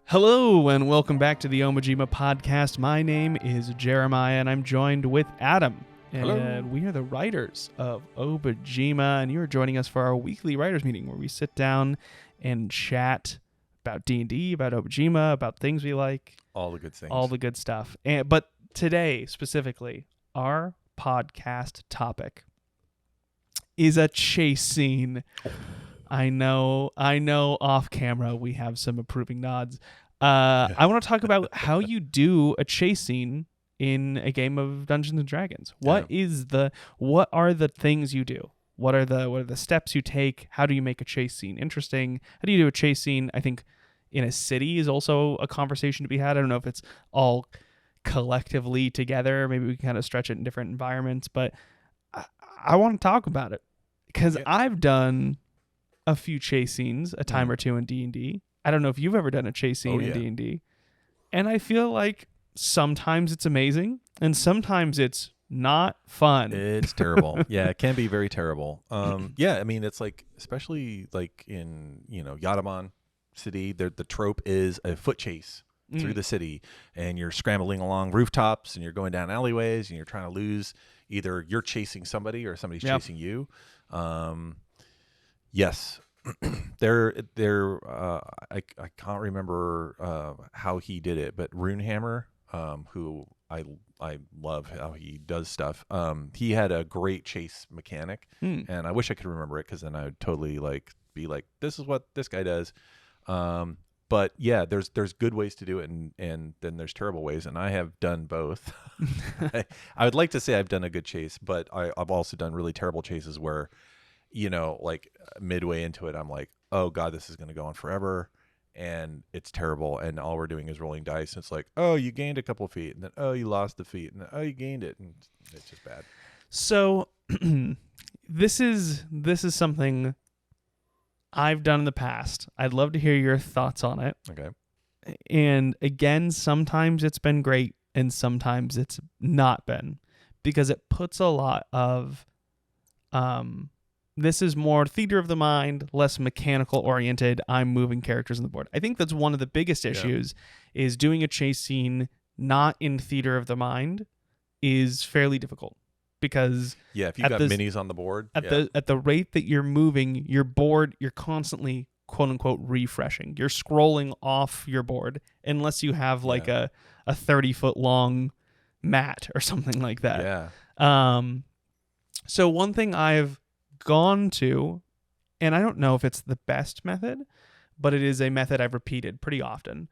Hello and welcome back to the Obojima Podcast. My name is Jeremiah and I'm joined with Adam. Hello. And we are the writers of Obojima, and you are joining us for our weekly writers meeting where we sit down and chat about D&D, about Obojima, about things we like. All the good things. All the good stuff. But today, specifically, our podcast topic is a chase scene. I know off camera we have some approving nods. I want to talk about how you do a chase scene in a game of Dungeons and Dragons. What are the things you do? What are the steps you take? How do you make a chase scene interesting? How do you do a chase scene? I think in a city is also a conversation to be had. I don't know if it's all collectively together. Maybe we can kind of stretch it in different environments, but I want to talk about it because I've done a few chase scenes a time or two in D&D. I don't know if you've ever done a chase scene in D&D. And I feel like sometimes it's amazing and sometimes it's not fun. It's terrible. Yeah, it can be very terrible. I mean, it's like, especially like in, Yadamon City, the trope is a foot chase through the city, and you're scrambling along rooftops and you're going down alleyways and you're trying to lose. Either you're chasing somebody or somebody's chasing you. Yes, I can't remember how he did it, but Runehammer, who I love how he does stuff. He had a great chase mechanic, and I wish I could remember it because then I would totally be like, this is what this guy does. But yeah, there's good ways to do it, and then there's terrible ways, and I have done both. I would like to say I've done a good chase, but I've also done really terrible chases where, like midway into it, I'm like, oh God, this is going to go on forever. And it's terrible. And all we're doing is rolling dice. And it's like, oh, you gained a couple of feet. And then, oh, you lost the feet. And then, oh, you gained it. And it's just bad. So this is something I've done in the past. I'd love to hear your thoughts on it. Okay. And again, sometimes it's been great and sometimes it's not been, because it puts a lot of this is more theater of the mind, less mechanical oriented. I'm moving characters on the board. I think that's one of the biggest issues is doing a chase scene not in theater of the mind is fairly difficult, because if you've got minis on the board at the rate that you're moving your board, you're constantly quote unquote refreshing. You're scrolling off your board unless you have like a 30-foot long mat or something like that. So one thing I've gone to, and I don't know if it's the best method, but it is a method I've repeated pretty often,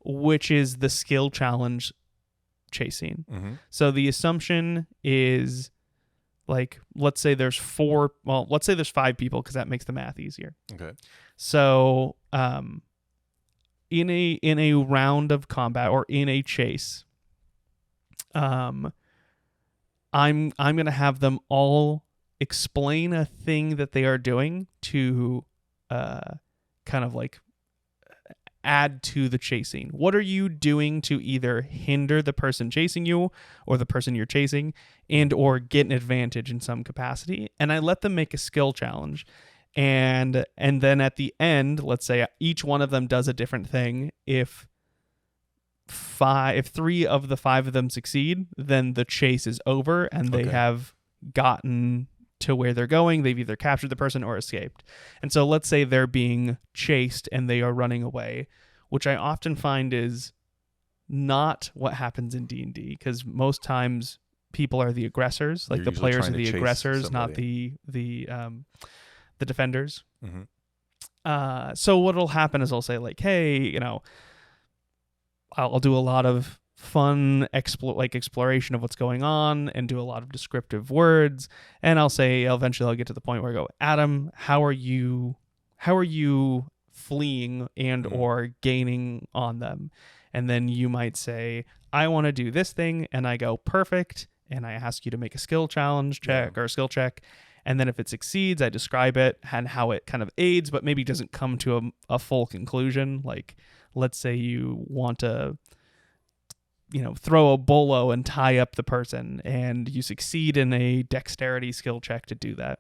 which is the skill challenge chase scene. So the assumption is, like, let's say there's 5 people, because that makes the math easier. Okay. So in a round of combat or in a chase, I'm gonna have them all explain a thing that they are doing to kind of like add to the chasing. What are you doing to either hinder the person chasing you or the person you're chasing, and or get an advantage in some capacity? And I let them make a skill challenge, and then at the end, let's say each one of them does a different thing. If 3 of the 5 of them succeed, then the chase is over and they have gotten to where they're going. They've either captured the person or escaped. And so let's say they're being chased and they are running away, which I often find is not what happens in D&D, because most times people are the aggressors, like the players are the aggressors, not the defenders. So what'll happen is I'll say like, hey, I'll do a lot of fun exploration of what's going on and do a lot of descriptive words, and eventually I'll get to the point where I go, Adam, how are you fleeing and or gaining on them? And then you might say, I want to do this thing, and I go, perfect, and I ask you to make a skill challenge check or a skill check, and then if it succeeds, I describe it and how it kind of aids but maybe doesn't come to a full conclusion. Like, let's say you want to throw a bolo and tie up the person, and you succeed in a dexterity skill check to do that.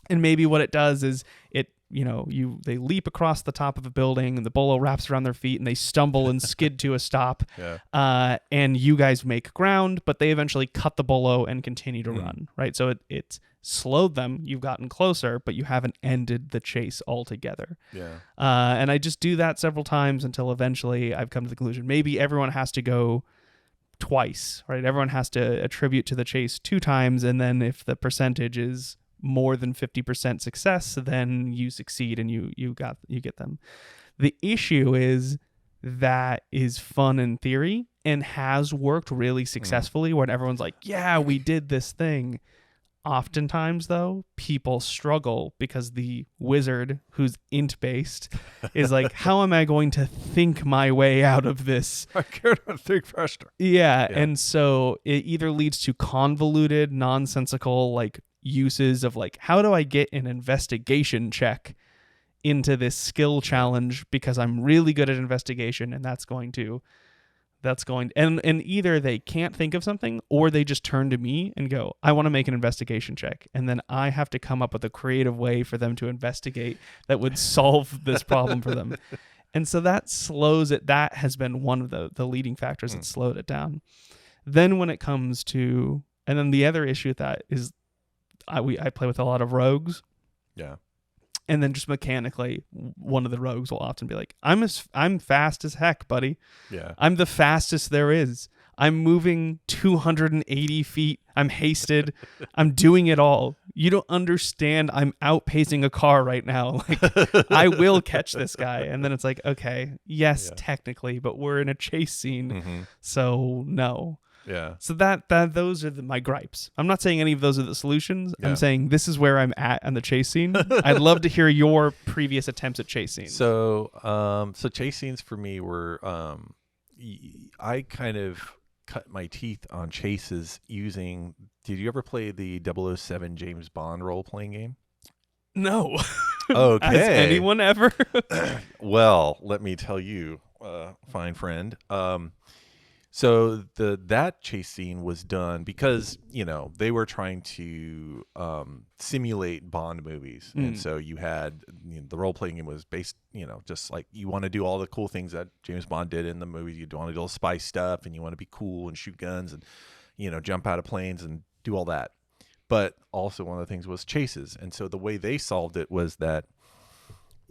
And maybe what it does is they leap across the top of a building and the bolo wraps around their feet and they stumble and skid to a stop. Yeah. And you guys make ground, but they eventually cut the bolo and continue to run, right? So it's slowed them. You've gotten closer, but you haven't ended the chase altogether. Yeah. And I just do that several times until eventually I've come to the conclusion. Maybe everyone has to go twice, right? Everyone has to attribute to the chase 2 times. And then if the percentage is more than 50% success, then you succeed and you get them. The issue is that is fun in theory and has worked really successfully when everyone's like, yeah, we did this thing. Oftentimes, though, people struggle because the wizard, who's int based, is like, how am I going to think my way out of this? I cannot think faster. Yeah. And so it either leads to convoluted, nonsensical uses of how do I get an investigation check into this skill challenge because I'm really good at investigation, and that's going and either they can't think of something or they just turn to me and go, I want to make an investigation check, and then I have to come up with a creative way for them to investigate that would solve this problem for them. And so that slows it. That has been one of the leading factors that slowed it down. Then when it comes to, and then the other issue with that is I play with a lot of rogues. Yeah. And then just mechanically, one of the rogues will often be like, I'm fast as heck, buddy. Yeah. I'm the fastest there is. I'm moving 280 feet. I'm hasted. I'm doing it all. You don't understand. I'm outpacing a car right now. I will catch this guy. And then it's like, okay, yes, technically, but we're in a chase scene. So no. Yeah. So those are my gripes. I'm not saying any of those are the solutions. Yeah. I'm saying this is where I'm at on the chase scene. I'd love to hear your previous attempts at chase scenes. So chase scenes for me were, I kind of cut my teeth on chases using. Did you ever play the 007 James Bond role playing game? No. Okay. Has anyone ever? Well, let me tell you, fine friend. So that chase scene was done because, they were trying to simulate Bond movies. And so you had the role-playing game was based, just like you want to do all the cool things that James Bond did in the movies. You want to do all the spy stuff and you want to be cool and shoot guns and, jump out of planes and do all that. But also one of the things was chases. And so the way they solved it was that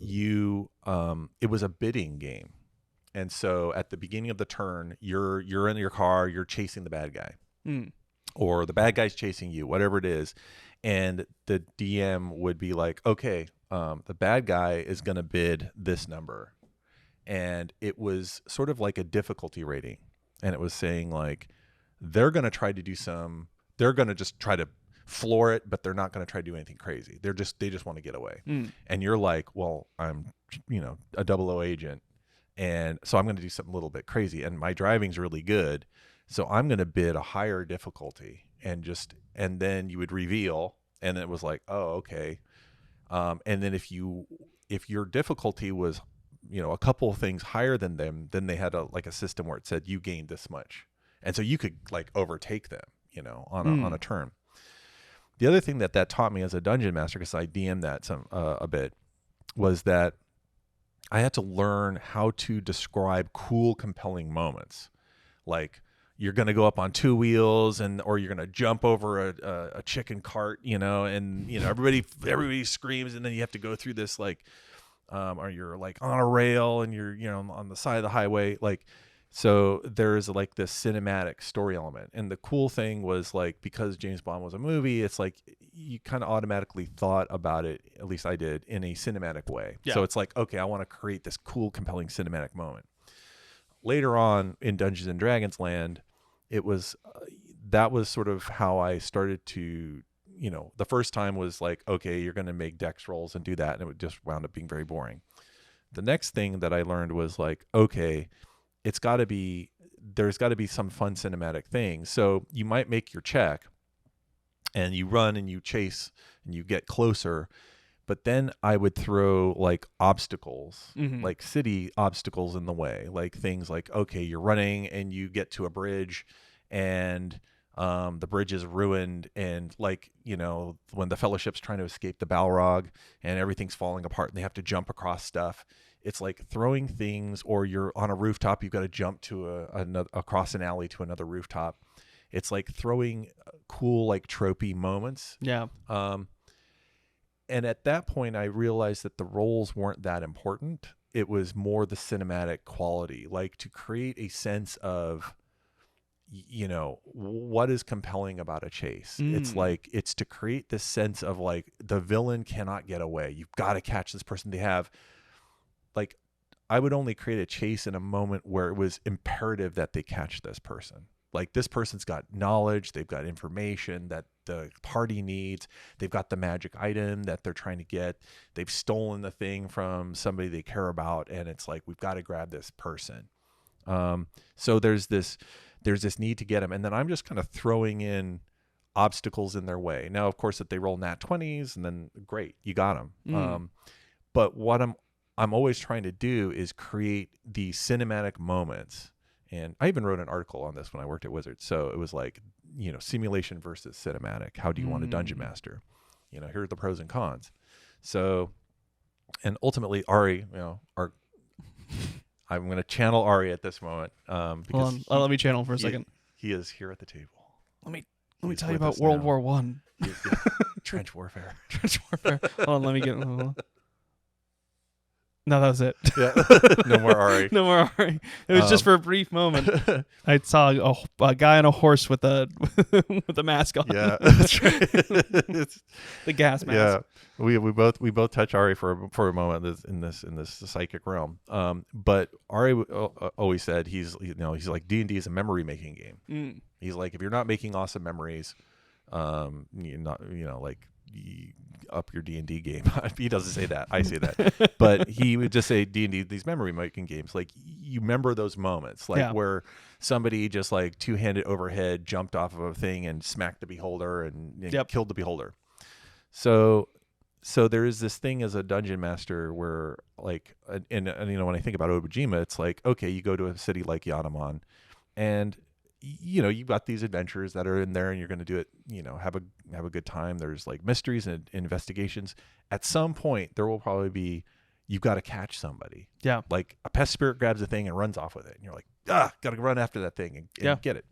it was a bidding game. And so at the beginning of the turn, you're in your car, you're chasing the bad guy, or the bad guy's chasing you, whatever it is. And the DM would be like, okay, the bad guy is going to bid this number. And it was sort of like a difficulty rating. And it was saying they're going to try to do they're going to just try to floor it, but they're not going to try to do anything crazy. They just want to get away. And you're like, well, I'm, a 00 agent. And so I'm going to do something a little bit crazy, and my driving's really good, so I'm going to bid a higher difficulty, and then you would reveal, and it was like, oh, okay. And then if your difficulty was, a couple of things higher than them, then they had a system where it said you gained this much, and so you could overtake them, on a turn. The other thing that taught me as a dungeon master, because I DM'd that a bit, was that I had to learn how to describe cool, compelling moments. Like you're going to go up on 2 wheels or you're going to jump over a chicken cart, and, everybody screams. And then you have to go through this, or you're on a rail and you're, on the side of the highway. So there's this cinematic story element. And the cool thing was because James Bond was a movie, it's you kind of automatically thought about it, at least I did, in a cinematic way. Yeah. So it's okay, I want to create this cool, compelling cinematic moment. Later on in Dungeons and Dragons land, it was, that was sort of how I started to, the first time was okay, you're going to make dex rolls and do that. And it would just wound up being very boring. The next thing that I learned was okay, there's got to be some fun cinematic thing. So you might make your check and you run and you chase and you get closer, But then I would throw like obstacles, Mhm. like city obstacles in the way, like things like, okay, you're running and you get to a bridge and the bridge is ruined. And like, when the Fellowship's trying to escape the Balrog and everything's falling apart and they have to jump across stuff. It's like throwing things, or you're on a rooftop, you've got to jump to across an alley to another rooftop. It's like throwing cool, like tropey moments. Yeah. And at that point, I realized that the roles weren't that important. It was more the cinematic quality, like to create a sense of, what is compelling about a chase. It's to create this sense of like the villain cannot get away. You've got to catch this person. They have, like, I would only create a chase in a moment where it was imperative that they catch this person. Like, this person's got knowledge, they've got information that the party needs, they've got the magic item that they're trying to get, they've stolen the thing from somebody they care about, and it's like, we've got to grab this person. So there's this need to get them, and then I'm just kind of throwing in obstacles in their way. Now, of course, if they roll nat 20s, and then great, you got them. But what I'm always trying to do is create the cinematic moments. And I even wrote an article on this when I worked at Wizards. So it was like, simulation versus cinematic. How do you want a dungeon master? Here are the pros and cons. So, and ultimately Ari, I'm going to channel Ari at this moment. Because let me channel for a second. He is here at the table. Let me tell you about World War One. Trench warfare. Trench warfare. Hold on, let me get. No, that was it. Yeah. No more Ari. No more Ari. It was just for a brief moment. I saw a guy on a horse with a with a mask on. Yeah, that's right. The gas mask. Yeah, we both touch Ari for a moment in this psychic realm. But Ari always said he's like, D&D is a memory making game. He's like, if you're not making awesome memories, you're not up your D&D game. He doesn't say that. I say that. But he would just say D&D, these memory making games, like, you remember those moments, like where somebody just like two-handed overhead jumped off of a thing and smacked the beholder and killed the beholder. So there is this thing as a dungeon master where, like, and when I think about Obojima, it's like, okay, you go to a city like Yanamon, and you've got these adventures that are in there, and you're going to do it, have a good time. There's like mysteries and investigations. At some point, there will probably be, you've got to catch somebody. Yeah. Like a pest spirit grabs a thing and runs off with it, and you're like, got to run after that thing and get it.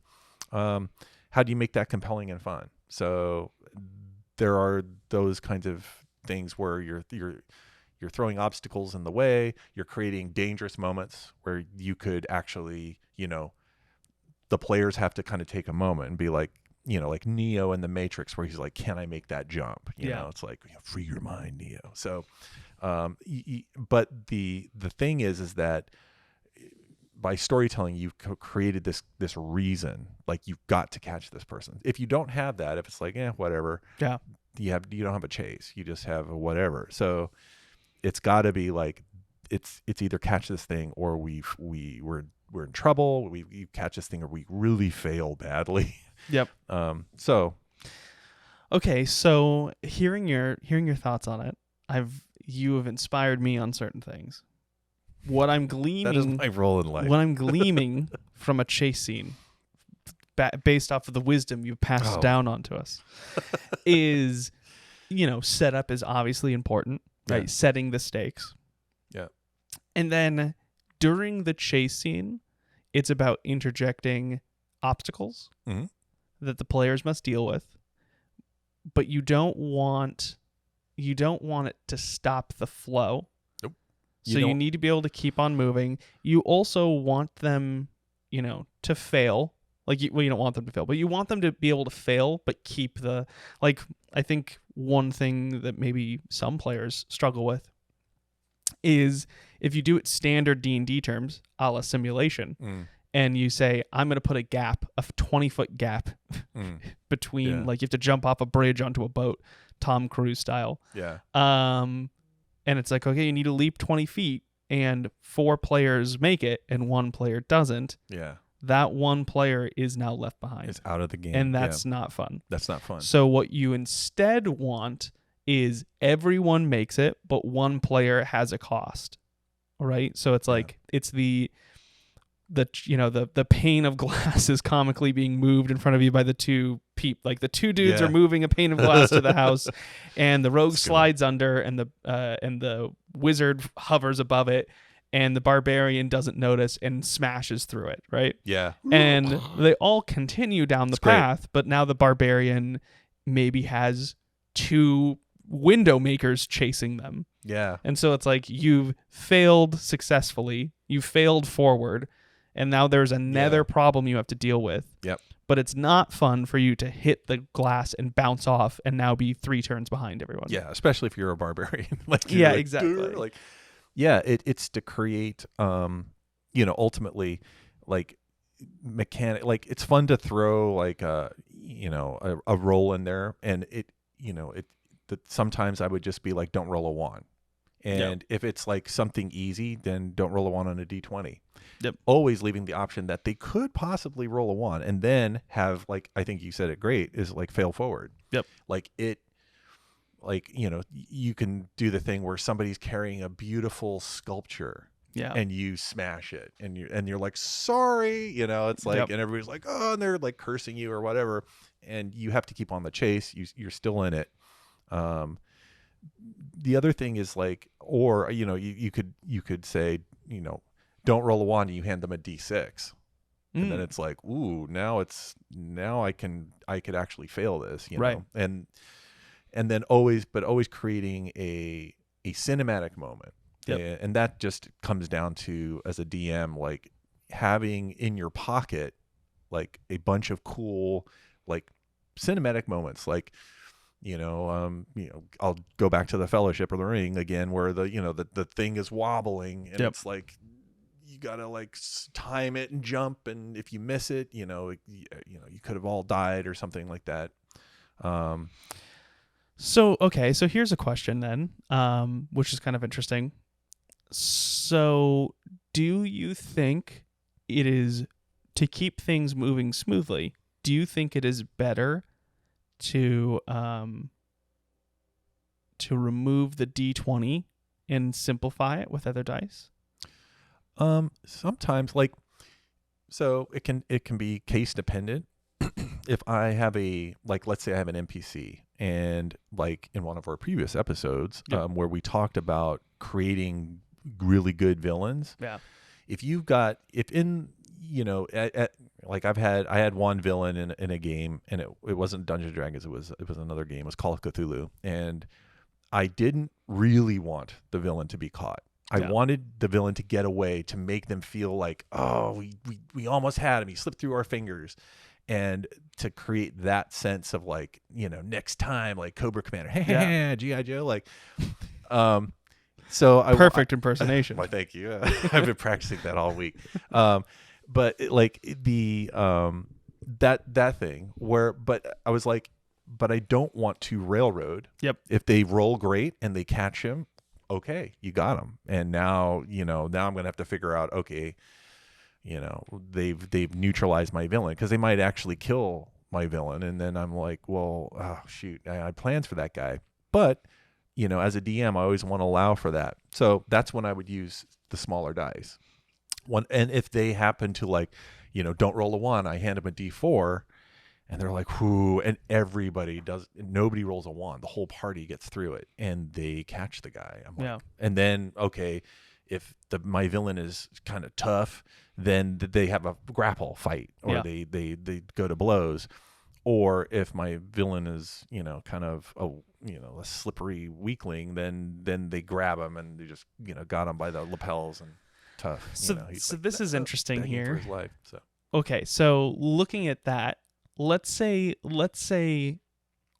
How do you make that compelling and fun? So there are those kinds of things where you're throwing obstacles in the way. You're creating dangerous moments where you could actually, the players have to kind of take a moment and be like, like Neo in the Matrix, where he's like, can I make that jump? It's like, free your mind, Neo. So, but the thing is that by storytelling, you've created this reason, like, you've got to catch this person. If you don't have that, if it's like, whatever, you don't have a chase, you just have a whatever. So it's got to be like, it's either catch this thing, or we're in trouble. We catch this thing, or we really fail badly. Yep. Okay, so hearing your thoughts on it, you have inspired me on certain things. What I'm gleaming, that is my role in life. What I'm gleaming from a chase scene, based off of the wisdom you've passed down onto us, is, setup is obviously important, right? Setting the stakes. Yeah. And then during the chase scene, it's about interjecting obstacles that the players must deal with, but you don't want it to stop the flow. Nope. So you need to be able to keep on moving. You also want them, to fail. Like, you don't want them to fail, but you want them to be able to fail, but keep the, like, I think one thing that maybe some players struggle with is if you do it standard D&D terms, a la simulation, and you say, I'm going to put a 20-foot gap between, like, you have to jump off a bridge onto a boat, Tom Cruise style. Yeah. And it's like, okay, you need to leap 20 feet, and 4 players make it, and 1 player doesn't. Yeah. That 1 player is now left behind. It's out of the game. And that's not fun. That's not fun. So what you instead want is everyone makes it, but one player has a cost. Right? So it's like it's the pane of glass is comically being moved in front of you by the two like the two dudes are moving a pane of glass to the house, and the rogue slides under, and the wizard hovers above it, and the barbarian doesn't notice and smashes through it, right? Yeah. And they all continue down the path, but now the barbarian maybe has two window makers chasing them. Yeah. And so it's like you've failed successfully, you failed forward, and now there's another problem you have to deal with. Yep. But it's not fun for you to hit the glass and bounce off and now be 3 turns behind everyone. Yeah, especially if you're a barbarian. Exactly. Like, yeah, it's to create, ultimately, like, mechanic. Like, it's fun to throw like a roll in there, and sometimes I would just be like, don't roll a 1. And if it's like something easy, then don't roll a 1 on a D20. Yep. Always leaving the option that they could possibly roll a 1 and then have, like, I think you said it great, is like fail forward. Yep. Like you can do the thing where somebody's carrying a beautiful sculpture. Yeah. And you smash it, and you're like, sorry, it's like, and everybody's like, oh, and they're like cursing you or whatever, and you have to keep on the chase. You're still in it. The other thing is like, or you could say, don't roll a 1, and you hand them a D6, and then it's like, ooh, now I could actually fail this, right? And then always creating a cinematic moment. Yep. And that just comes down to, as a DM, like having in your pocket like a bunch of cool like cinematic moments, like I'll go back to the Fellowship of the Ring again, where the thing is wobbling, and it's like you gotta like time it and jump, and if you miss it, you could have all died or something like that. So here's a question then, which is kind of interesting. So, do you think it is, to keep things moving smoothly, do you think it is better to remove the D20 and simplify it with other dice? Sometimes, like, so it can be case dependent. If I have let's say I have an NPC, and like in one of our previous episodes, where we talked about creating really good villains. Yeah. I had one villain in a game, and it wasn't Dungeons and Dragons. It was another game. It was Call of Cthulhu, and I didn't really want the villain to be caught. I wanted the villain to get away, to make them feel like, oh, we almost had him. He slipped through our fingers. And to create that sense of like, next time, like Cobra Commander, hey, G.I. Joe, like, so perfect impersonation. Why, thank you. I've been practicing that all week. But like the that thing where, but I was like, but I don't want to railroad. Yep. If they roll great and they catch him, okay, you got him. And now I'm gonna have to figure out, okay, they've neutralized my villain, because they might actually kill my villain, and then I'm like, well, oh shoot, I had plans for that guy. But as a DM, I always want to allow for that. So that's when I would use the smaller dice. And if they happen to like, don't roll a 1, I hand them a D4, and they're like, whoo, and nobody rolls a 1. The whole party gets through it, and they catch the guy. I'm like, and then, okay, if my villain is kind of tough, then they have a grapple fight, or they go to blows. Or if my villain is, kind of a slippery weakling, then they grab him and they just, got him by the lapels and tough. So this is interesting here. For his life, so. Okay, so looking at that, let's say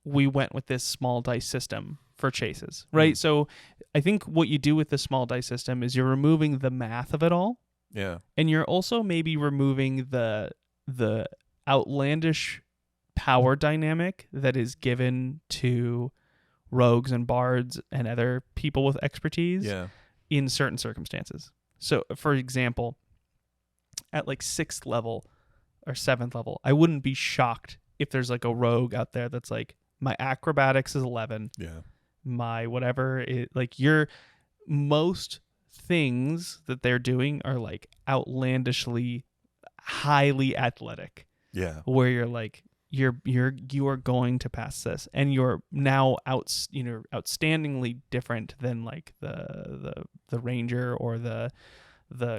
we went with this small dice system for chases, right? So I think what you do with the small dice system is you're removing the math of it all. Yeah. And you're also maybe removing the outlandish power dynamic that is given to rogues and bards and other people with expertise in certain circumstances. So, for example, at like 6th level or 7th level, I wouldn't be shocked if there's like a rogue out there that's like, my acrobatics is 11. Yeah. my whatever. Like your most things that they're doing are like outlandishly highly athletic. Yeah. Where you're like you are going to pass this, and you're now outstandingly different than like the ranger or the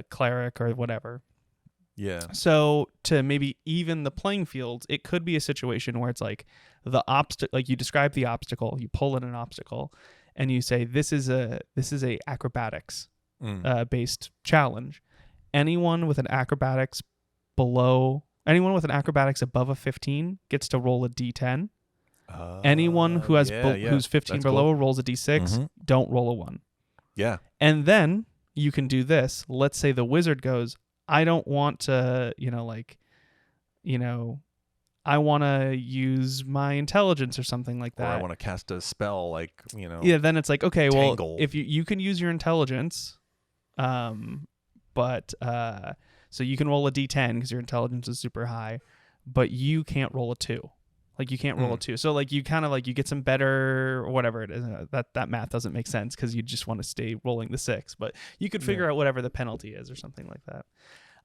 cleric or whatever. Yeah. So to maybe even the playing fields, it could be a situation where it's like the obstacle, like you describe the obstacle, you pull in an obstacle, and you say this is a acrobatics based challenge. Anyone with an acrobatics above a 15 gets to roll a d10. Anyone who has who's 15 That's below cool. rolls a d6. Don't roll a 1. Yeah. And then you can do this. Let's say the wizard goes, I don't want to, I want to but my intelligence or something like that. Or I want to cast a spell like, Yeah, then it's like, okay, Tangle. well, if you can use your intelligence, but so you can roll a d10 because your intelligence is super high, but you can't roll a 2. Like you can't roll a 2. So like you kind of like you get some better or whatever it is. That math doesn't make sense because you just want to stay rolling the 6, but you could figure out whatever the penalty is or something like that.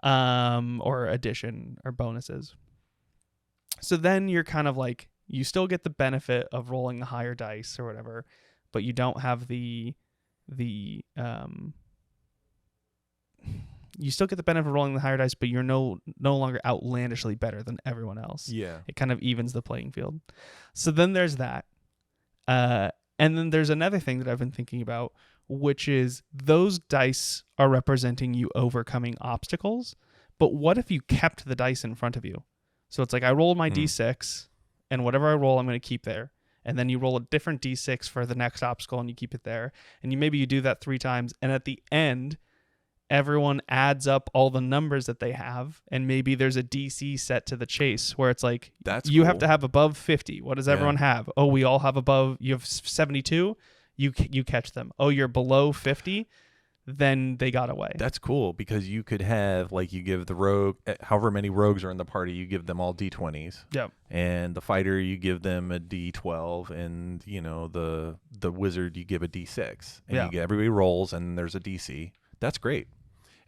Or addition or bonuses. So then you're kind of like, you still get the benefit of rolling the higher dice or whatever, but you don't have you still get the benefit of rolling the higher dice, but you're no longer outlandishly better than everyone else. Yeah. It kind of evens the playing field. So then there's that. And then there's another thing that I've been thinking about, which is those dice are representing you overcoming obstacles. But what if you kept the dice in front of you? So it's like I rolled my d6, and whatever I roll, I'm going to keep there. And then you roll a different d6 for the next obstacle, and you keep it there. And maybe you do that 3 times. And at the end, everyone adds up all the numbers that they have, and maybe there's a DC set to the chase where it's like you have to have above 50. What does everyone have? Oh, we all have above. You have 72. You catch them. Oh, you're below 50. Then they got away. That's cool because you could have like you give the rogue, however many rogues are in the party, you give them all d20s. Yep. And the fighter, you give them a d12, and the wizard, you give a d6, and everybody rolls, and there's a DC. That's great.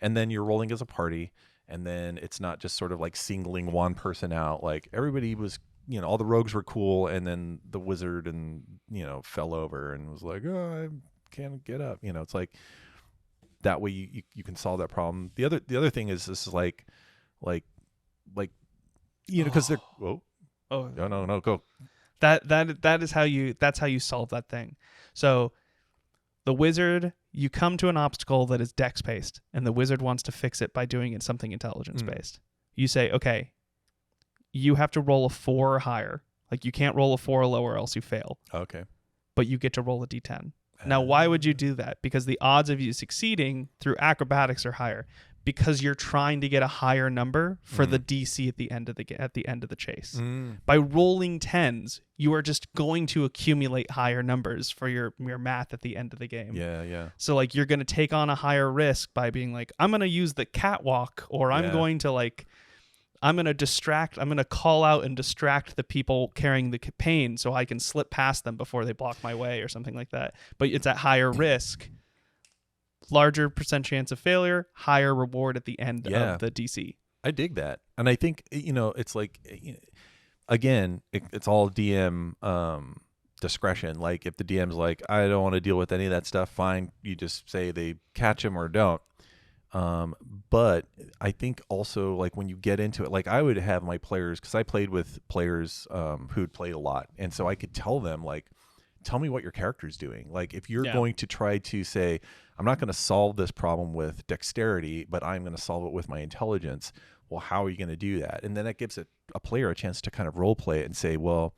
And then you're rolling as a party, and then it's not just sort of like singling one person out. Like everybody was, all the rogues were cool, and then the wizard fell over and was like, oh, I can't get up. It's like that way you can solve that problem. The other thing is this is like because they're no go. That's how you solve that thing. So the wizard, you come to an obstacle that is dex based, and the wizard wants to fix it by doing it something intelligence based. You say, okay, you have to roll a 4 or higher. Like you can't roll a 4 or lower, else you fail. Okay. But you get to roll a d10. Now, why would you do that? Because the odds of you succeeding through acrobatics are higher. Because you're trying to get a higher number for the DC at the end of the chase. By rolling 10s, you are just going to accumulate higher numbers for your math at the end of the game. Yeah. So like you're going to take on a higher risk by being like, I'm going to use the catwalk, or I'm going to call out and distract the people carrying the pain so I can slip past them before they block my way or something like that. But it's at higher risk. Larger percent chance of failure, higher reward at the end of the DC. I dig that. And I think, it's like, again, it's all DM discretion. Like if the DM's like, I don't want to deal with any of that stuff, fine. You just say they catch him or don't. But I think also like when you get into it, like I would have my players, because I played with players who'd played a lot. And so I could tell them like, tell me what your character's doing. Like if you're going to try to say, I'm not going to solve this problem with dexterity, but I'm going to solve it with my intelligence. Well, how are you going to do that? And then that gives a player a chance to kind of role play it and say, well,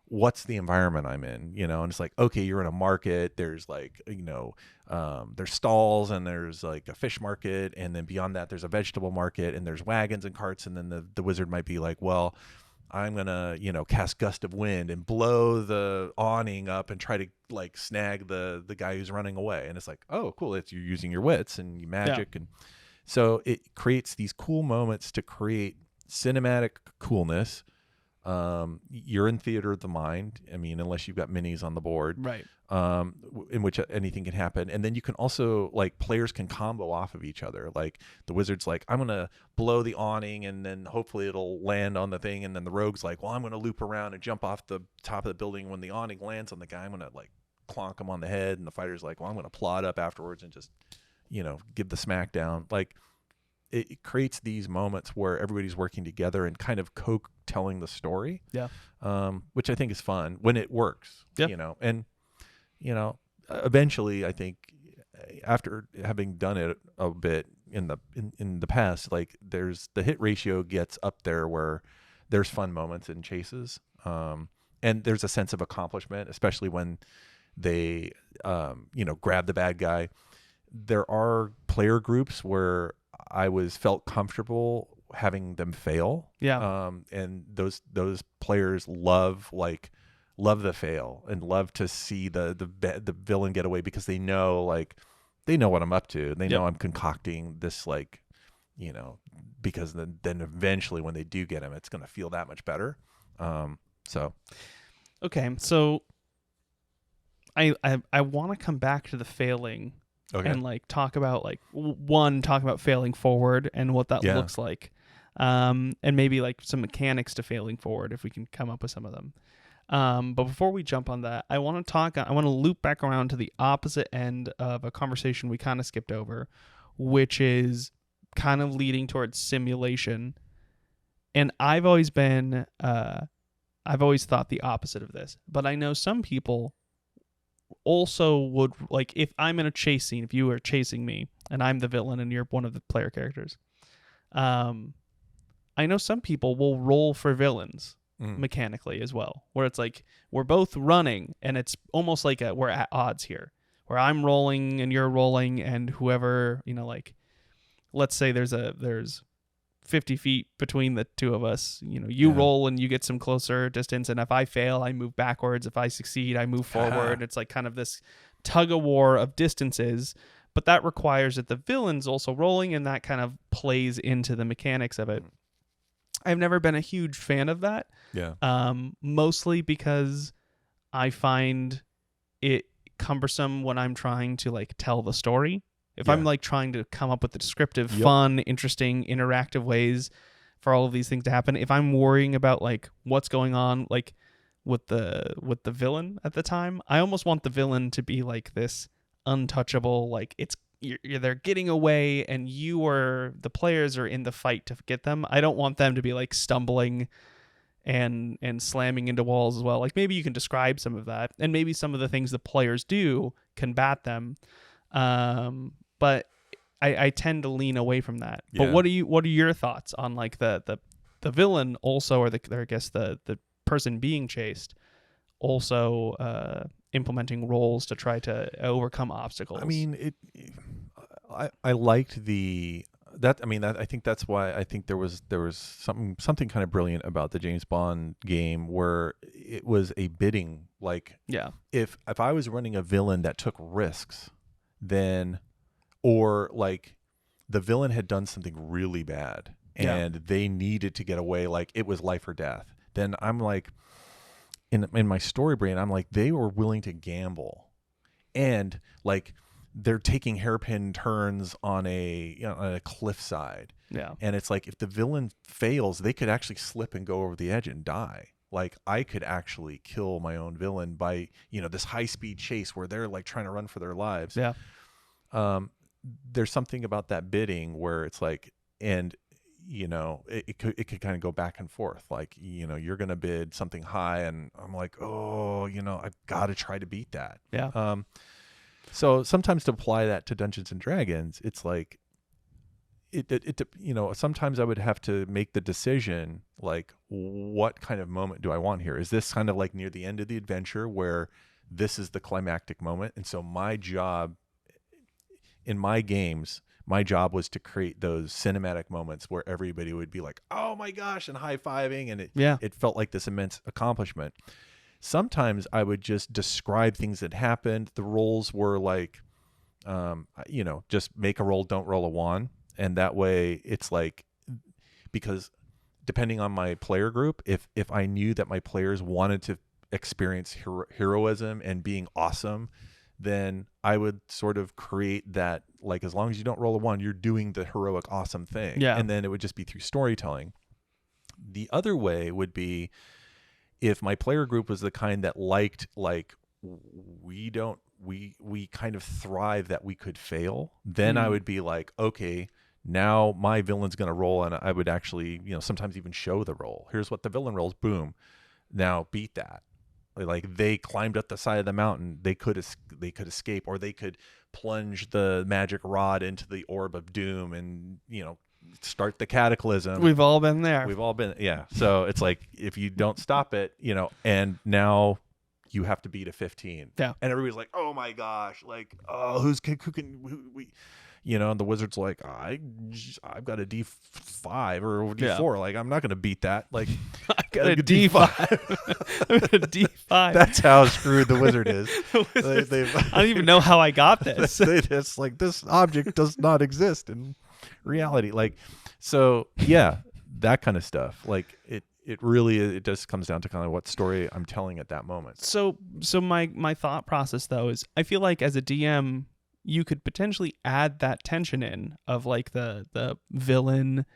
what's the environment I'm in? And it's like, okay, you're in a market. There's like, there's stalls, and there's like a fish market. And then beyond that, there's a vegetable market, and there's wagons and carts. And then the wizard might be like, well, I'm going to, cast gust of wind and blow the awning up and try to like snag the guy who's running away. And it's like, oh, cool. You're using your wits and your magic. And so it creates these cool moments to create cinematic coolness, You're in theater of the mind. I mean, unless you've got minis on the board, Right. In which anything can happen. And then you can also, like, players can combo off of each other. Like the wizard's like, I'm going to blow the awning and then hopefully it'll land on the thing. And then the rogue's like, well, I'm going to loop around and jump off the top of the building. When the awning lands on the guy, I'm going to like clonk him on the head. And the fighter's like, well, I'm going to plod up afterwards and just, give the smack down. Like, it creates these moments where everybody's working together and kind of telling the story. Yeah. Which I think is fun when it works. Yeah. And eventually, I think after having done it a bit in the past, like the hit ratio gets up there where there's fun moments in chases, and there's a sense of accomplishment, especially when they grab the bad guy. There are player groups where I felt comfortable having them fail. Yeah. And those players love the fail and love to see the villain get away, because they know what I'm up to. They know I'm concocting this, because then eventually when they do get him, it's going to feel that much better. Okay. So I want to come back to the failing. Okay. And talk about failing forward and what that looks like, and maybe some mechanics to failing forward if we can come up with some of them. But before we jump on that, I want to loop back around to the opposite end of a conversation we kind of skipped over, which is kind of leading towards simulation. And I've always thought the opposite of this, but I know some people also would, if I'm in a chase scene, if you are chasing me and I'm the villain and you're one of the player characters, I know some people will roll for villains mechanically as well, where it's like we're both running and it's almost like we're at odds here, where I'm rolling and you're rolling, and whoever, let's say there's 50 feet between the two of us, you roll and you get some closer distance, and if I fail, I move backwards. If I succeed, I move forward. It's kind of this tug of war of distances, but that requires that the villain's also rolling, and that kind of plays into the mechanics of it. I've never been a huge fan of that. Yeah. Mostly because I find it cumbersome when I'm trying to tell the story. If I'm trying to come up with the descriptive, fun, interesting, interactive ways for all of these things to happen, if I'm worrying about what's going on with the villain at the time, I almost want the villain to be this untouchable, they're getting away and the players are in the fight to get them. I don't want them to be stumbling and slamming into walls as well. Maybe you can describe some of that, and maybe some of the things the players do combat them. But I tend to lean away from that. Yeah. But what are your thoughts on the villain also, or the person being chased also implementing roles to try to overcome obstacles? I mean, I liked I think that's why I think there was something kind of brilliant about the James Bond game, where it was a bidding. If I was running a villain that took risks, then, or the villain had done something really bad and they needed to get away, it was life or death, then I'm in my story brain, I'm they were willing to gamble, and they're taking hairpin turns on a cliffside. Yeah. And it's if the villain fails, they could actually slip and go over the edge and die. I could actually kill my own villain by, this high speed chase where they're trying to run for their lives. Yeah. There's something about that bidding where it's and it could kind of go back and forth. You're going to bid something high and I'm I've got to try to beat that. Yeah. So sometimes to apply that to Dungeons and Dragons, it's sometimes I would have to make the decision, what kind of moment do I want here? Is this kind of near the end of the adventure where this is the climactic moment? And so my job in my games, my job was to create those cinematic moments where everybody would be oh my gosh, and high-fiving, and it felt like this immense accomplishment. Sometimes I would just describe things that happened. The roles were just make a roll, don't roll a one. And that way it's because depending on my player group, if I knew that my players wanted to experience heroism and being awesome, then I would sort of create that, like, as long as you don't roll a 1, you're doing the heroic awesome thing. Yeah. And then it would just be through storytelling. The other way would be if my player group was the kind that liked, like, we kind of thrive that we could fail, then I would be like, okay, now my villain's going to roll, and I would actually, sometimes even show the roll. Here's what the villain rolls. Boom. Now beat that. Like, they climbed up the side of the mountain. They could escape, or they could plunge the magic rod into the orb of doom and, start the cataclysm. We've all been there. We've all been. Yeah. So it's like, if you don't stop it, and now you have to beat a 15. Yeah. And everybody's like, oh my gosh, like, oh, who we, and the wizard's like, I've got a D5 or D4. Yeah. Like, I'm not going to beat that. Like, I got a D5. I got a D5. That's how screwed the wizard is. I don't even know how I got this. It's like, this object does not exist in reality. Like, so yeah, that kind of stuff. Like, it really just comes down to kind of what story I'm telling at that moment. So my thought process, though, is I feel like as a DM, you could potentially add that tension in of, like, the villain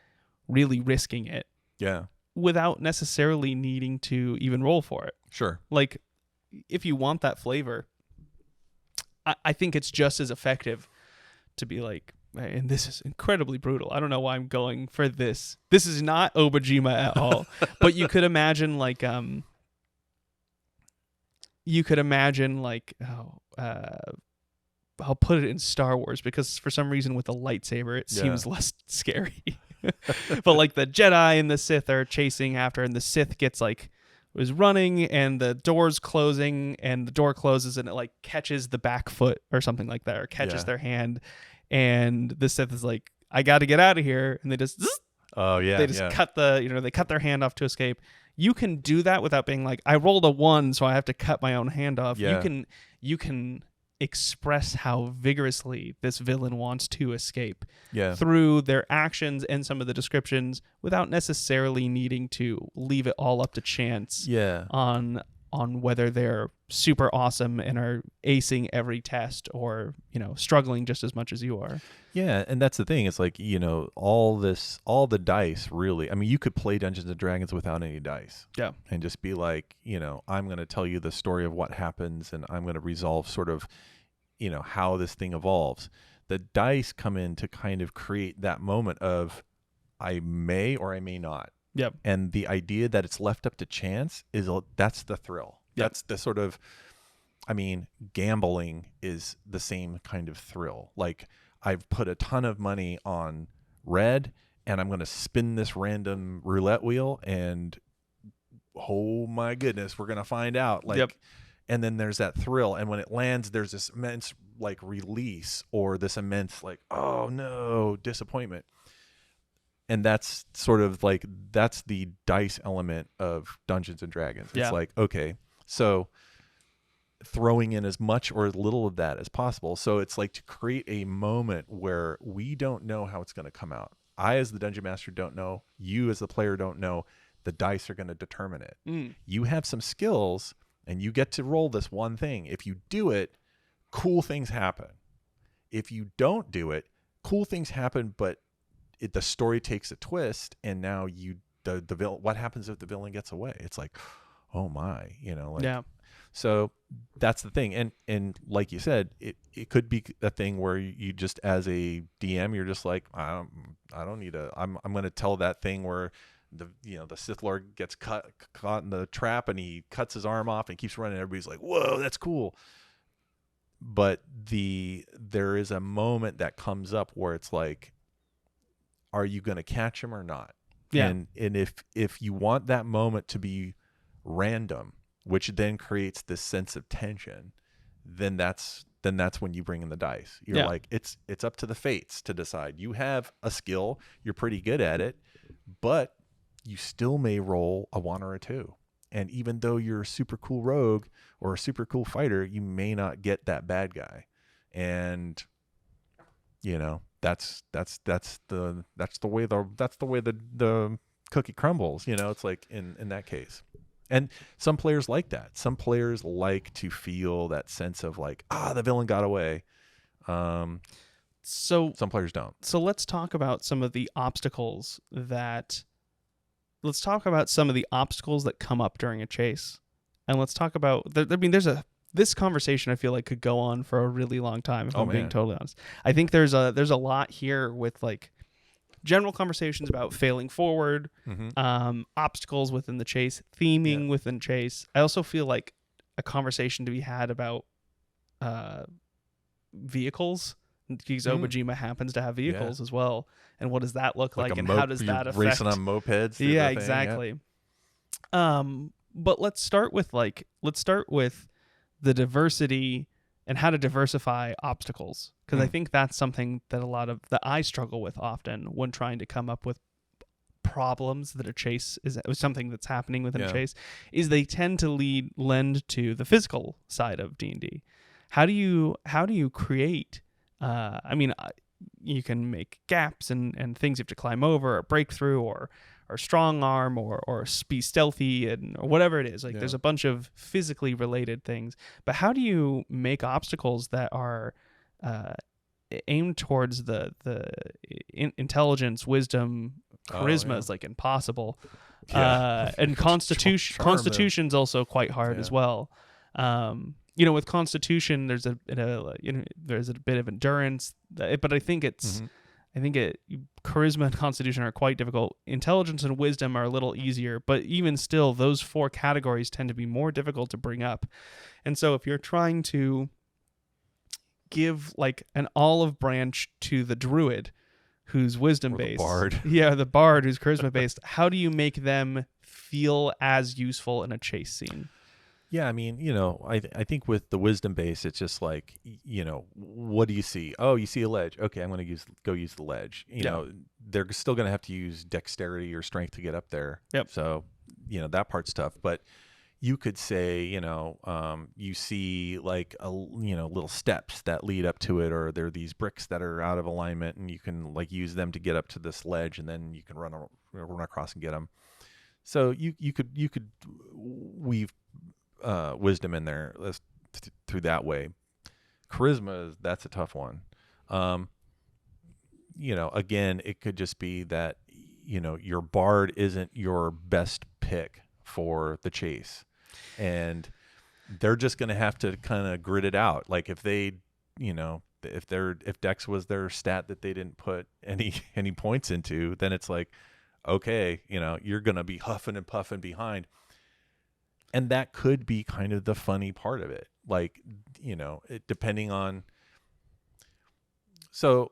really risking it. Yeah. Without necessarily needing to even roll for it. Sure. Like, if you want that flavor, I think it's just as effective to be like, and this is incredibly brutal. I don't know why I'm going for this. This is not Obojima at all. But you could imagine, like, I'll put it in Star Wars, because for some reason with a lightsaber it seems less scary. But, like, the Jedi and the Sith are chasing after, and the Sith was running, and the door's closing, and the door closes, and it, like, catches the back foot or something like that, or catches their hand, and the Sith is like, I got to get out of here, and they just cut they cut their hand off to escape. You can do that without being like, I rolled a 1, so I have to cut my own hand off. Yeah. You can express how vigorously this villain wants to escape through their actions and some of the descriptions, without necessarily needing to leave it all up to chance on whether they're super awesome and are acing every test, or struggling just as much as you are. And that's the thing. It's like, all the dice, really, I mean, you could play Dungeons and Dragons without any dice, and just be like, I'm going to tell you the story of what happens, and I'm going to resolve sort of, how this thing evolves. The dice come in to kind of create that moment of, I may or I may not. Yep. And the idea that it's left up to chance that's the thrill. Yep. That's the sort of, I mean, gambling is the same kind of thrill. Like, I've put a ton of money on red, and I'm going to spin this random roulette wheel, and oh my goodness, we're going to find out. Like, and then there's that thrill, and when it lands, there's this immense, like, release, or this immense, like, oh no, disappointment. And that's sort of like, that's the dice element of Dungeons and Dragons. It's like, okay, so throwing in as much or as little of that as possible. So it's like to create a moment where we don't know how it's going to come out. I, as the Dungeon Master, don't know. You, as the player, don't know. The dice are going to determine it. You have some skills, and you get to roll this one thing. If you do it, cool things happen. If you don't do it, cool things happen, but the story takes a twist, and now the villain. What happens if the villain gets away? It's like, oh my, So that's the thing, and like you said, it could be a thing where you just, as a DM, you're just like, I don't need I'm going to tell that thing where the Sith Lord gets caught in the trap, and he cuts his arm off and keeps running. Everybody's like, whoa, that's cool. But there is a moment that comes up where it's like, are you going to catch him or not? Yeah. And if you want that moment to be random, which then creates this sense of tension, then that's when you bring in the dice. You're like, it's up to the fates to decide. You have a skill, you're pretty good at it, but you still may roll a 1 or a 2. And even though you're a super cool rogue or a super cool fighter, you may not get that bad guy. And that's the way the cookie crumbles. It's like in that case. And some players like that. Some players like to feel that sense of like, the villain got away. So some players don't. So let's talk about some of the obstacles that come up during a chase. And let's talk about, this conversation I feel like could go on for a really long time if I'm being totally honest. I think there's a lot here with like general conversations about failing forward, obstacles within the chase, theming within chase. I also feel like a conversation to be had about vehicles, because Obojima happens to have vehicles as well, and what does that look like and how does that affect racing on mopeds? Yeah, exactly. But let's start with the diversity and how to diversify obstacles, because I think that's something that I struggle with often when trying to come up with problems that a chase is something that's happening within a chase, is they tend to lend to the physical side of D&D. How do you create you can make gaps and things you have to climb over or break through or strong arm or be stealthy or whatever it is. Like there's a bunch of physically related things. But how do you make obstacles that are aimed towards the intelligence, wisdom, charisma is like impossible. And constitution's also quite hard as well. With Constitution, there's a bit of endurance, but I think charisma and Constitution are quite difficult. Intelligence and wisdom are a little easier, but even still, those 4 categories tend to be more difficult to bring up. And so, if you're trying to give like an olive branch to the druid, who's wisdom based, the bard who's charisma based, how do you make them feel as useful in a chase scene? Yeah, I mean, I think with the wisdom base, it's just like, what do you see? Oh, you see a ledge. Okay, I'm going to go use the ledge. They're still going to have to use dexterity or strength to get up there. Yep. So, that part's tough. But you could say, you see like little steps that lead up to it, or there are these bricks that are out of alignment, and you can like use them to get up to this ledge, and then you can run across and get them. So you could weave wisdom in there through that way. Charisma, that's a tough one. Again, it could just be that your bard isn't your best pick for the chase, and they're just going to have to kind of grit it out. Like if they if Dex was their stat that they didn't put any points into, then it's like, okay, you're going to be huffing and puffing behind. And that could be kind of the funny part of it. Like, depending on. So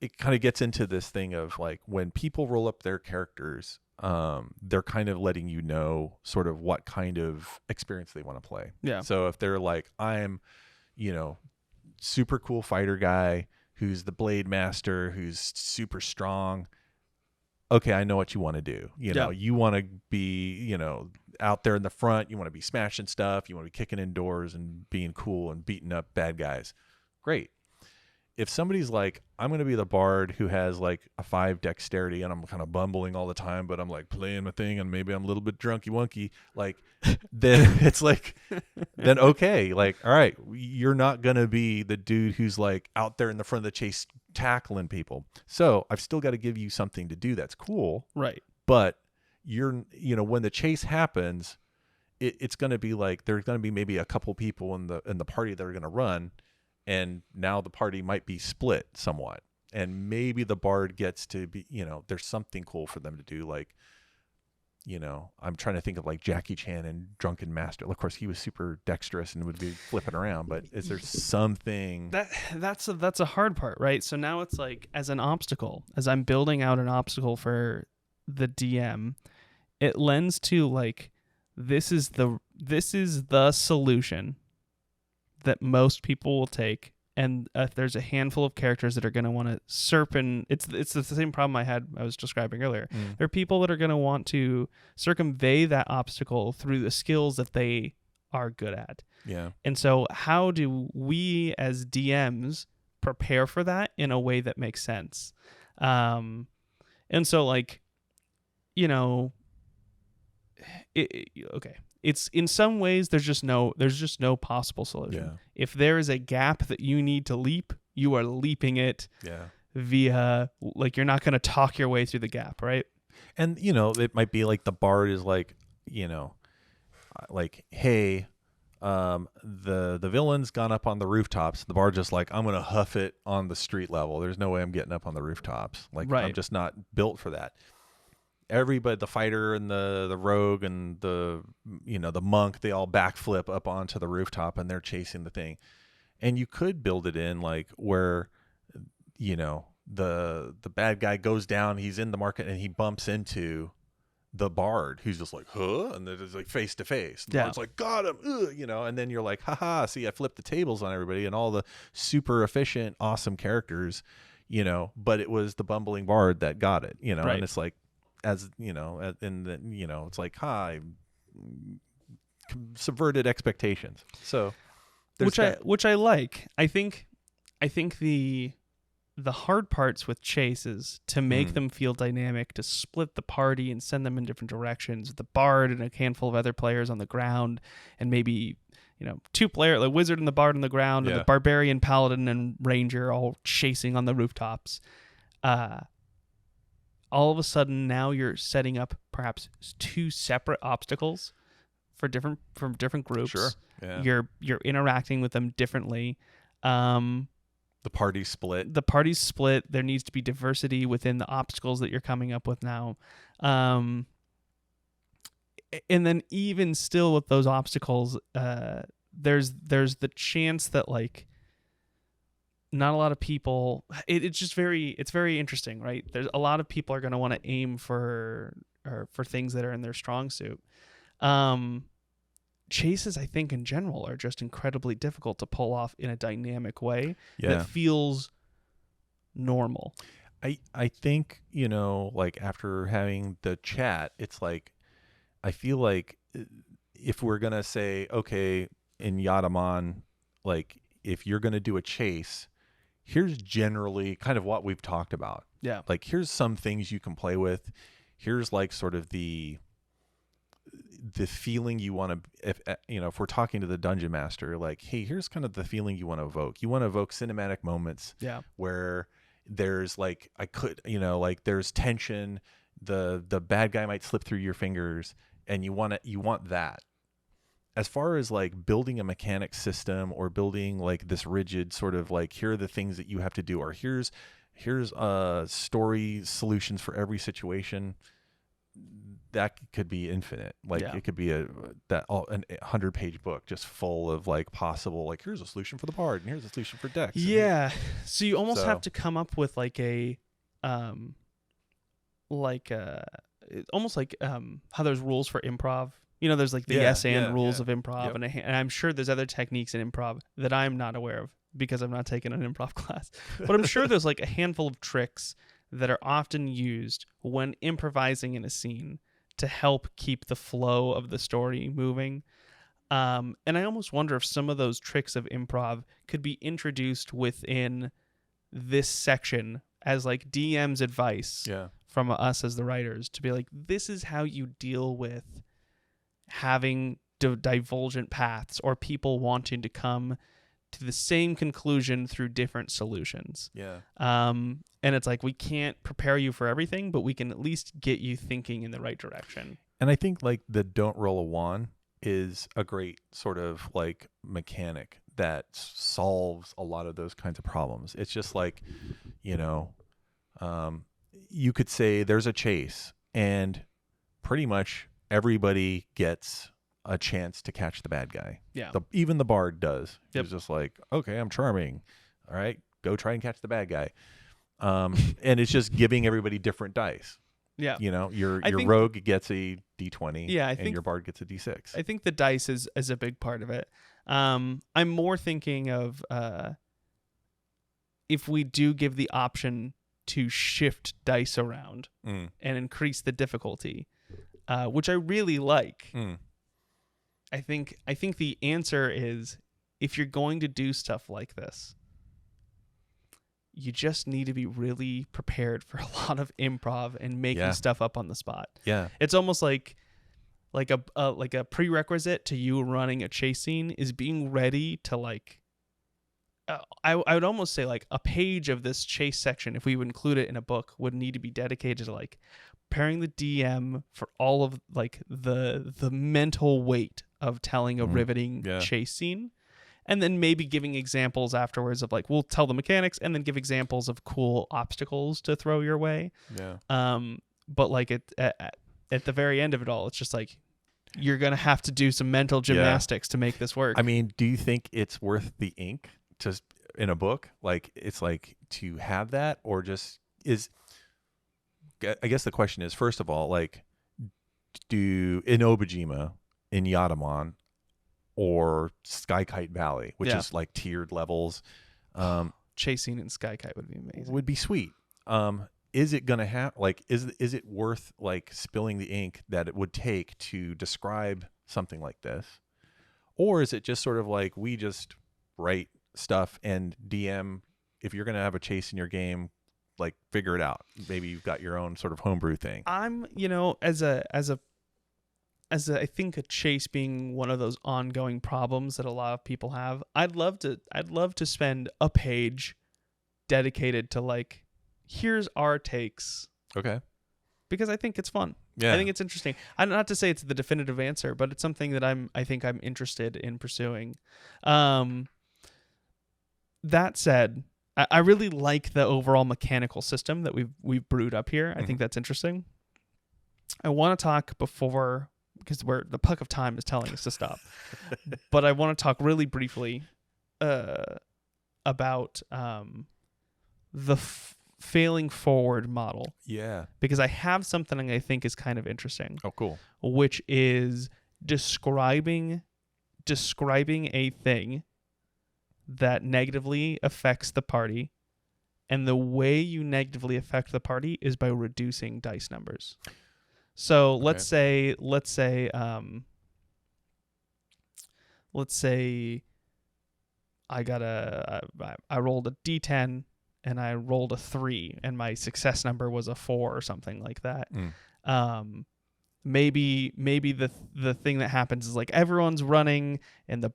it kind of gets into this thing of like when people roll up their characters, they're kind of letting you know sort of what kind of experience they want to play. Yeah. So if they're like, I'm, super cool fighter guy who's the blade master, who's super strong. Okay, I know what you want to do. You want to be, out there in the front. You want to be smashing stuff. You want to be kicking in doors and being cool and beating up bad guys. Great. If somebody's like, I'm going to be the bard who has like a 5 dexterity and I'm kind of bumbling all the time, but I'm like playing my thing and maybe I'm a little bit drunky wonky, like, then it's like, then okay. Like, all right, you're not going to be the dude who's like out there in the front of the chase tackling people. So I've still got to give you something to do that's cool. Right. But when the chase happens, it's going to be like, there's going to be maybe a couple people in the party that are going to run. And now the party might be split somewhat. And maybe the bard gets to be, there's something cool for them to do. Like, I'm trying to think of like Jackie Chan and Drunken Master. Of course, he was super dexterous and would be flipping around. But is there something that's a hard part, right? So now it's like, as an obstacle, as I'm building out an obstacle for the DM, it lends to like, this is the solution that most people will take, and if there's a handful of characters that are going to want to serpent, it's the same problem I was describing earlier. There are people that are going to want to circumvent that obstacle through the skills that they are good at. Yeah. And so how do we as DMs prepare for that in a way that makes sense? And so like, okay. It's in some ways there's just no possible solution. Yeah. If there is a gap that you need to leap, you are leaping it Yeah. via, like, you're not going to talk your way through the gap, right? And, it might be like the bard is like, like, hey, the villain's gone up on the rooftops. The bard just like, I'm going to huff it on the street level. There's no way I'm getting up on the rooftops. Like, Right. I'm just not built for that. Everybody, the fighter and the rogue and the monk, they all backflip up onto the rooftop and they're chasing the thing. And you could build it in like where, the bad guy goes down, he's in the market and he bumps into the bard who's just like, huh? And then it's like face to face. The bard's like, got him, and then you're like, haha, see, I flipped the tables on everybody and all the super efficient, awesome characters, but it was the bumbling bard that got it, Right. And it's like, as and then it's like, hi, subverted expectations. So which I like. I think the hard parts with Chase is to make them feel dynamic, to split the party and send them in different directions. The bard and a handful of other players on the ground, and maybe 2-player, the wizard and the bard on the ground, and the barbarian, paladin, and ranger all chasing on the rooftops. All of a sudden, now you're setting up perhaps 2 separate obstacles from different groups. Sure. Yeah. You're interacting with them differently. The party's split. There needs to be diversity within the obstacles that you're coming up with now. And then even still with those obstacles, there's the chance that, like, not a lot of people, it's very interesting, right? There's a lot of people are going to want to aim for things that are in their strong suit. Chases, I think, in general, are just incredibly difficult to pull off in a dynamic way that feels normal. I think, like after having the chat, it's like, I feel like if we're going to say, okay, in Yadaman, like, if you're going to do a chase, here's generally kind of what we've talked about. Yeah. Like, here's some things you can play with. Here's like sort of the feeling you want to, if we're talking to the dungeon master, like, hey, here's kind of the feeling you want to evoke. You want to evoke cinematic moments where there's like, like there's tension, the bad guy might slip through your fingers, and you want that. As far as like building a mechanic system or building like this rigid sort of like, here are the things that you have to do, or here's story solutions for every situation, that could be infinite. Like it could be a 100-page book just full of like possible, like, here's a solution for the bard and here's a solution for Dex. Yeah. So you almost have to come up with like almost like how there's rules for improv. There's like the yes and rules of improv, and I'm sure there's other techniques in improv that I'm not aware of because I'm not taking an improv class. But I'm sure there's like a handful of tricks that are often used when improvising in a scene to help keep the flow of the story moving. And I almost wonder if some of those tricks of improv could be introduced within this section as like DM's advice from us as the writers, to be like, this is how you deal with having divergent paths or people wanting to come to the same conclusion through different solutions. And it's like, we can't prepare you for everything, but we can at least get you thinking in the right direction. And I think like the don't roll a wand is a great sort of like mechanic that solves a lot of those kinds of problems. It's just like, you could say there's a chase and pretty much everybody gets a chance to catch the bad guy. Even the bard does. He's just like, okay, I'm charming. All right, go try and catch the bad guy. And it's just giving everybody different dice. Your rogue gets a D20 and your bard gets a D6. I think the dice is a big part of it. I'm more thinking of if we do give the option to shift dice around and increase the difficulty, which I really like. I think the answer is, if you're going to do stuff like this, you just need to be really prepared for a lot of improv and making stuff up on the spot. Yeah. It's almost like a prerequisite to you running a chase scene is being ready to like I would almost say like a page of this chase section, if we would include it in a book, would need to be dedicated to like preparing the DM for all of like the mental weight of telling a riveting chase scene, and then maybe giving examples afterwards of like, we'll tell the mechanics and then give examples of cool obstacles to throw your way. But like at the very end of it all, it's just like you're gonna have to do some mental gymnastics to make this work. I mean, do you think it's worth the ink just in a book? Like, it's like to have that, or just is, I guess the question is, first of all, like, do in Obojima, in Yatamon, or Sky Kite Valley, which is like tiered levels, chasing in Sky Kite would be amazing. Would be sweet. Is it gonna have like, is it worth like spilling the ink that it would take to describe something like this, or is it just sort of like we just write stuff and DM, if you're gonna have a chase in your game, like figure it out. Maybe you've got your own sort of homebrew thing. I'm, as I think a chase being one of those ongoing problems that a lot of people have, I'd love to spend a page dedicated to like, here's our takes. Okay. Because I think it's fun. Yeah. I think it's interesting. Not to say it's the definitive answer, but it's something that I think I'm interested in pursuing. That said, I really like the overall mechanical system that we've brewed up here. I think that's interesting. I want to talk before, because the puck of time is telling us to stop, but I want to talk really briefly about the failing forward model. Yeah. Because I have something I think is kind of interesting. Oh, cool. Which is describing a thing that negatively affects the party, and the way you negatively affect the party is by reducing dice numbers. So let's say I rolled a D10 and I rolled a 3 and my success number was a 4 or something like that. Maybe the thing that happens is like everyone's running and the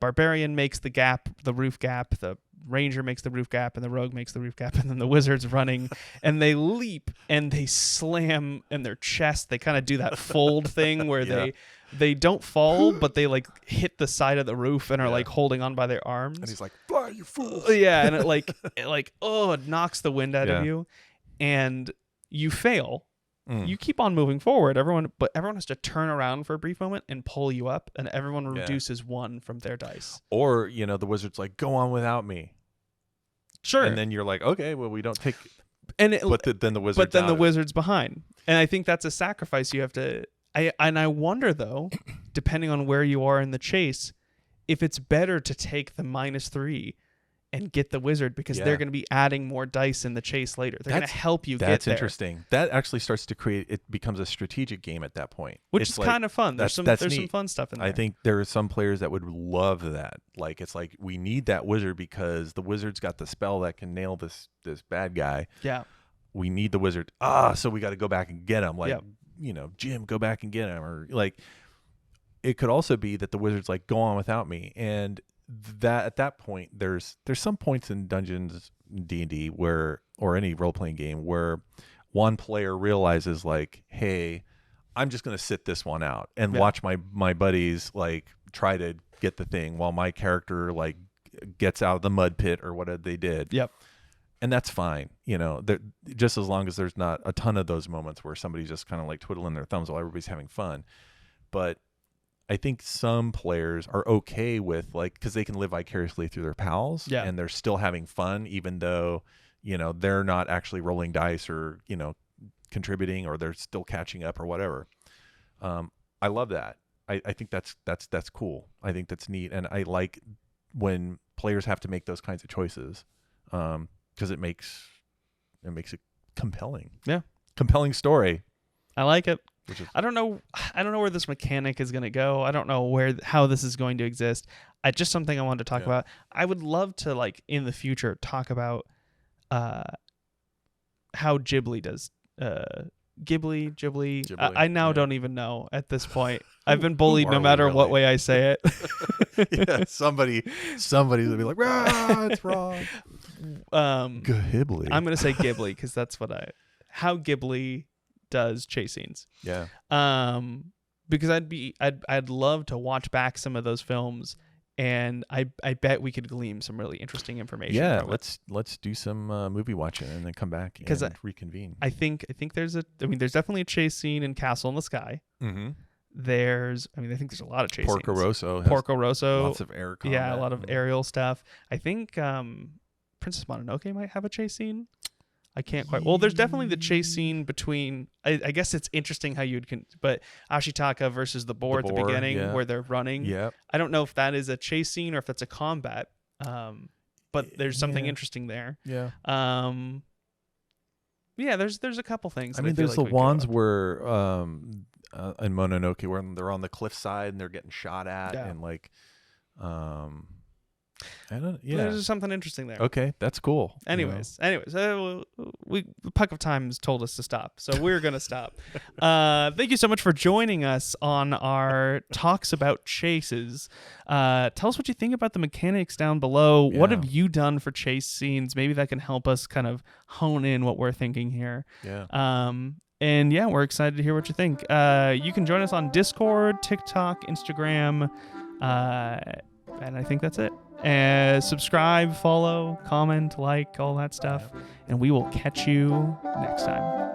barbarian makes the roof gap, the ranger makes the roof gap, and the rogue makes the roof gap, and then the wizard's running and they leap and they slam in their chest. They kind of do that fold thing where they don't fall, but they like hit the side of the roof and are like holding on by their arms. And he's like, "Fly, you fools!" Yeah, and it knocks the wind out of you, and you fail. You keep on moving forward. Everyone has to turn around for a brief moment and pull you up, and everyone reduces 1 from their dice. Or the wizard's like, "Go on without me." Sure. And then you're like, "Okay, well, we don't take." Then the wizard's behind, and I think that's a sacrifice you have to. I wonder though, depending on where you are in the chase, if it's better to take the -3 and get the wizard, because they're going to be adding more dice in the chase later. They're going to help you get there. That's interesting. That actually starts to it becomes a strategic game at that point. Which is kind of fun. There's some fun stuff in there. I think there are some players that would love that. Like, it's like, we need that wizard because the wizard's got the spell that can nail this bad guy. Yeah. We need the wizard. So we got to go back and get him. Like, Jim, go back and get him. Or like, it could also be that the wizard's like, "Go on without me." And that at that point, there's some points in Dungeons, D&D, where, or any role-playing game, where one player realizes like, "Hey, I'm just going to sit this one out and watch my buddies like try to get the thing while my character like gets out of the mud pit or whatever they did." Yep. And that's fine, just as long as there's not a ton of those moments where somebody's just kind of like twiddling their thumbs while everybody's having fun. But I think some players are okay with, like, because they can live vicariously through their pals, and they're still having fun, even though, they're not actually rolling dice or, contributing, or they're still catching up or whatever. I love that. I think that's cool. I think that's neat. And I like when players have to make those kinds of choices, because it makes it compelling. Yeah. Compelling story. I like it. I don't know where this mechanic is going to go. I don't know how this is going to exist. Just something I wanted to talk about. I would love to, like, in the future talk about how Ghibli does. Ghibli. I now don't even know at this point. I've been bullied no matter what way I say it. Yeah, somebody's gonna be like, it's wrong. Ghibli. I'm gonna say Ghibli because that's how Ghibli does chase scenes. Yeah. Because I'd love to watch back some of those films, and I bet we could glean some really interesting information. Yeah, from let's do some movie watching and then come back and reconvene. I think there's definitely a chase scene in Castle in the Sky. Mm-hmm. I think there's a lot of chase Porco scenes. Porco Rosso. Lots of air combat. Yeah, a lot of aerial stuff. I think Princess Mononoke might have a chase scene. I can't quite. Well, there's definitely the chase scene between. I guess it's interesting how but Ashitaka versus the boar at the beginning where they're running. Yeah. I don't know if that is a chase scene or if that's a combat. But there's something interesting there. Yeah. Yeah. There's a couple things. I mean, there's the ones where in Mononoke where they're on the cliffside and they're getting shot at and like. There's something interesting there. Okay, that's cool. Anyways, the puck of time has told us to stop, so we're gonna stop. Thank you so much for joining us on our talks about chases. Tell us what you think about the mechanics down below. Yeah. What have you done for chase scenes? Maybe that can help us kind of hone in what we're thinking here. Yeah. And yeah, we're excited to hear what you think. You can join us on Discord, TikTok, Instagram, and I think that's it. Subscribe, follow, comment, like, all that stuff. And we will catch you next time.